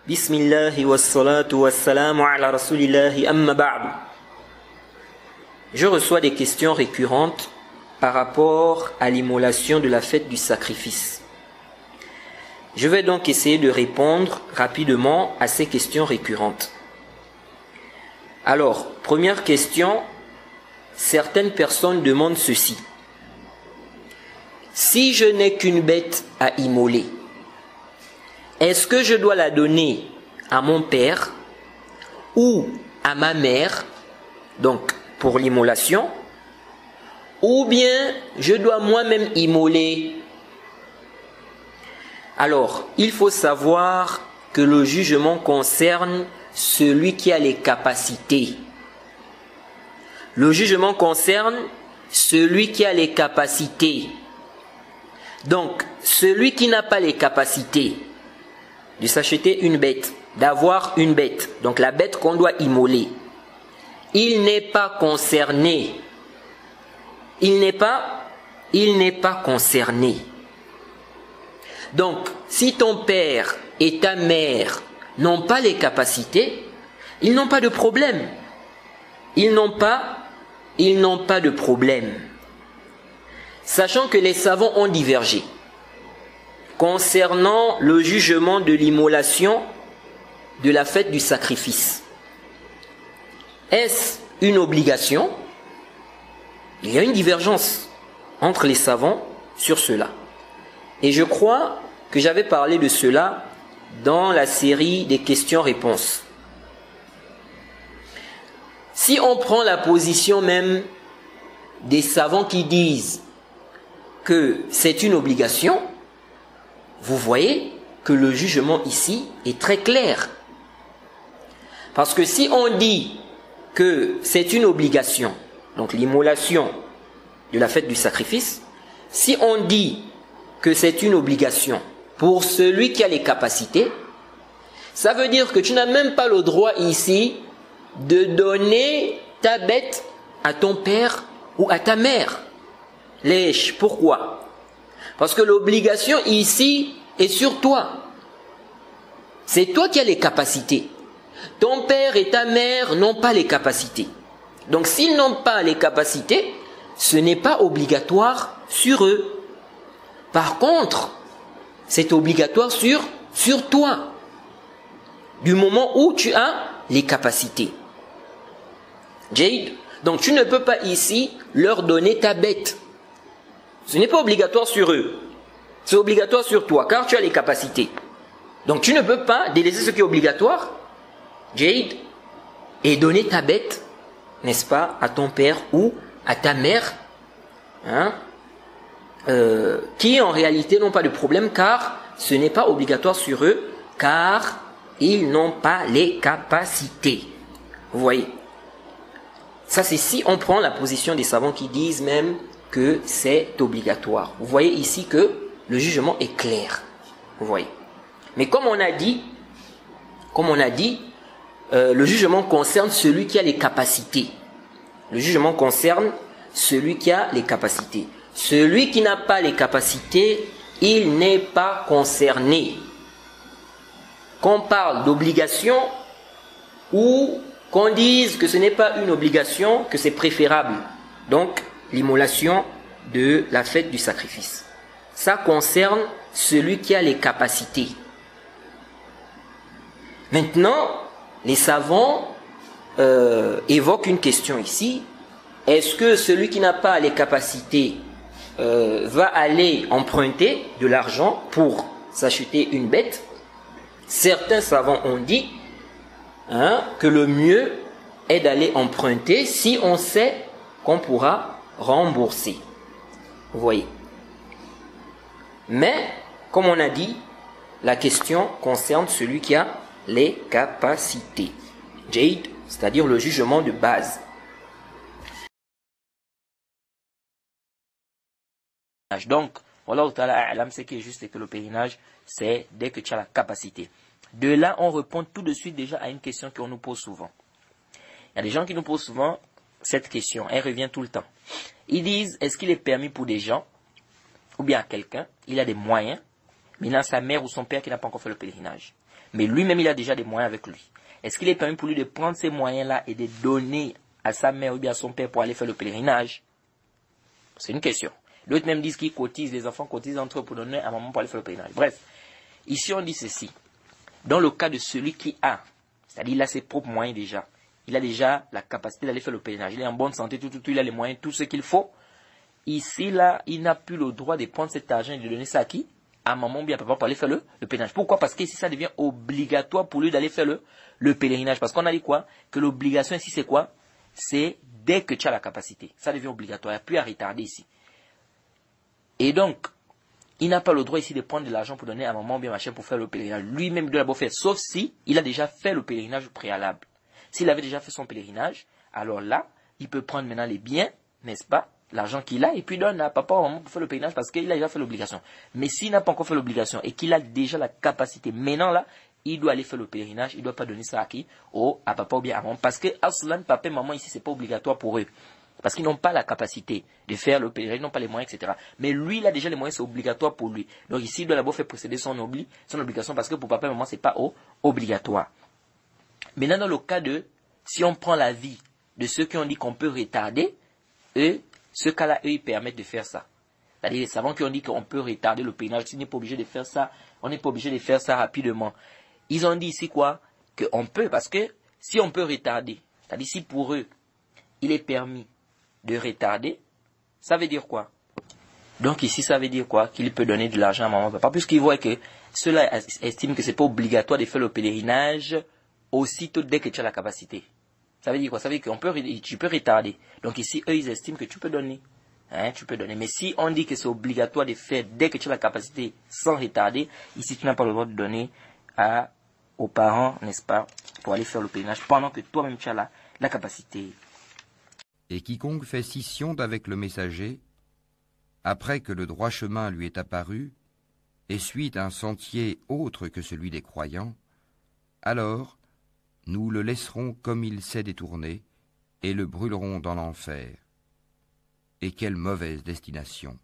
Bismillahi wassalatu wassalamu ala rasulillahi amma ba'du. Je reçois des questions récurrentes par rapport à l'immolation de la fête du sacrifice. Je vais donc essayer de répondre rapidement à ces questions récurrentes. Alors, première question, certaines personnes demandent ceci. Si je n'ai qu'une bête à immoler, est-ce que je dois la donner à mon père ou à ma mère, donc pour l'immolation, ou bien je dois moi-même immoler? Alors, il faut savoir que le jugement concerne celui qui a les capacités. Le jugement concerne celui qui a les capacités. Donc, celui qui n'a pas les capacités de s'acheter une bête, d'avoir une bête, donc la bête qu'on doit immoler, il n'est pas concerné. Il n'est pas concerné. Donc, si ton père et ta mère n'ont pas les capacités, ils n'ont pas de problème. Ils n'ont pas de problème. Sachant que les savants ont divergé concernant le jugement de l'immolation de la fête du sacrifice. Est-ce une obligation? Il y a une divergence entre les savants sur cela. Et je crois que j'avais parlé de cela dans la série des questions-réponses. Si on prend la position même des savants qui disent que c'est une obligation, vous voyez que le jugement ici est très clair. Parce que si on dit que c'est une obligation, donc l'immolation de la fête du sacrifice, si on dit que c'est une obligation pour celui qui a les capacités, ça veut dire que tu n'as même pas le droit ici de donner ta bête à ton père ou à ta mère. Lèche, pourquoi? Parce que l'obligation ici est sur toi. C'est toi qui as les capacités. Ton père et ta mère n'ont pas les capacités. Donc s'ils n'ont pas les capacités, ce n'est pas obligatoire sur eux. Par contre, c'est obligatoire sur toi. Du moment où tu as les capacités. Jade, donc tu ne peux pas ici leur donner ta bête. Ce n'est pas obligatoire sur eux. C'est obligatoire sur toi, car tu as les capacités. Donc tu ne peux pas délaisser ce qui est obligatoire, Jade, et donner ta bête, n'est-ce pas, à ton père ou à ta mère, qui en réalité n'ont pas de problème, car ce n'est pas obligatoire sur eux, car ils n'ont pas les capacités. Vous voyez? Ça, c'est si on prend la position des savants qui disent même que c'est obligatoire. Vous voyez ici que le jugement est clair. Vous voyez. Mais comme on a dit, le jugement concerne celui qui a les capacités. Le jugement concerne celui qui a les capacités. Celui qui n'a pas les capacités, il n'est pas concerné. Qu'on parle d'obligation ou qu'on dise que ce n'est pas une obligation, que c'est préférable. Donc, l'immolation de la fête du sacrifice. Ça concerne celui qui a les capacités. Maintenant, les savants évoquent une question ici. Est-ce que celui qui n'a pas les capacités va aller emprunter de l'argent pour s'acheter une bête? Certains savants ont dit que le mieux est d'aller emprunter si on sait qu'on pourra rembourser. Vous voyez. Mais, comme on a dit, la question concerne celui qui a les capacités. Jade, c'est-à-dire le jugement de base. Donc, Allah Ta'ala a'lam, ce qui est juste, c'est que le pèlerinage, c'est dès que tu as la capacité. De là, on répond tout de suite déjà à une question qu'on nous pose souvent. Il y a des gens qui nous posent souvent cette question, elle revient tout le temps. Ils disent, est-ce qu'il est permis pour des gens, ou bien à quelqu'un, il a des moyens, mais il a sa mère ou son père qui n'a pas encore fait le pèlerinage. mais lui-même il a déjà des moyens avec lui. Est-ce qu'il est permis pour lui de prendre ces moyens-là et de donner à sa mère ou bien à son père pour aller faire le pèlerinage? C'est une question. D'autres même disent qu'ils cotisent, les enfants cotisent entre eux pour donner à maman pour aller faire le pèlerinage. Bref, ici on dit ceci. Dans le cas de celui qui a, c'est-à-dire il a ses propres moyens déjà, il a déjà la capacité d'aller faire le pèlerinage, il est en bonne santé, il a les moyens, tout ce qu'il faut. Ici, là, il n'a plus le droit de prendre cet argent et de donner ça à qui? À maman ou bien à papa pour aller faire le pèlerinage. Pourquoi? Parce que ici, ça devient obligatoire pour lui d'aller faire le pèlerinage. Parce qu'on a dit quoi? Que l'obligation ici, c'est quoi? C'est dès que tu as la capacité. Ça devient obligatoire. Il n'y a plus à retarder ici. Et donc, il n'a pas le droit ici de prendre de l'argent pour donner à maman ou bien machin pour faire le pèlerinage. Lui-même, il doit d'abord faire. Sauf si il a déjà fait le pèlerinage au préalable. S'il avait déjà fait son pèlerinage, alors là, il peut prendre maintenant les biens, n'est-ce pas? L'argent qu'il a et puis donne à papa ou maman pour faire le pèlerinage parce qu'il a déjà fait l'obligation. Mais s'il n'a pas encore fait l'obligation et qu'il a déjà la capacité, maintenant là, il doit aller faire le pèlerinage, il ne doit pas donner ça à qui? À papa ou bien à maman. Parce que Aslan, papa et maman ici, c'est pas obligatoire pour eux. Parce qu'ils n'ont pas la capacité de faire le pèlerinage, ils n'ont pas les moyens, etc. Mais lui, il a déjà les moyens, c'est obligatoire pour lui. Donc ici, il doit d'abord faire procéder son obligation parce que pour papa et maman, c'est pas obligatoire. Maintenant, dans le cas de, si on prend l'avis de ceux qui ont dit qu'on peut retarder, ce cas-là, eux, ils permettent de faire ça. C'est-à-dire les savants qui ont dit qu'on peut retarder le pèlerinage, on n'est pas obligé de faire ça, on n'est pas obligé de faire ça rapidement. Ils ont dit ici quoi? Qu'on peut, parce que si on peut retarder, c'est-à-dire si pour eux, il est permis de retarder, ça veut dire quoi? Donc ici, ça veut dire quoi? Qu'il peut donner de l'argent à maman, papa, puisqu'ils voient que ceux-là estiment que c'est pas obligatoire de faire le pèlerinage aussitôt dès que tu as la capacité. Ça veut dire quoi? Ça veut dire tu peux retarder. Donc ici, eux, ils estiment que tu peux donner. Tu peux donner. Mais si on dit que c'est obligatoire de faire dès que tu as la capacité sans retarder, ici, tu n'as pas le droit de donner aux parents, n'est-ce pas, pour aller faire le pèlerinage pendant que toi-même tu as la capacité. Et quiconque fait scission d'avec le messager, après que le droit chemin lui est apparu, et suit un sentier autre que celui des croyants, alors nous le laisserons comme il s'est détourné, et le brûlerons dans l'enfer. Et quelle mauvaise destination!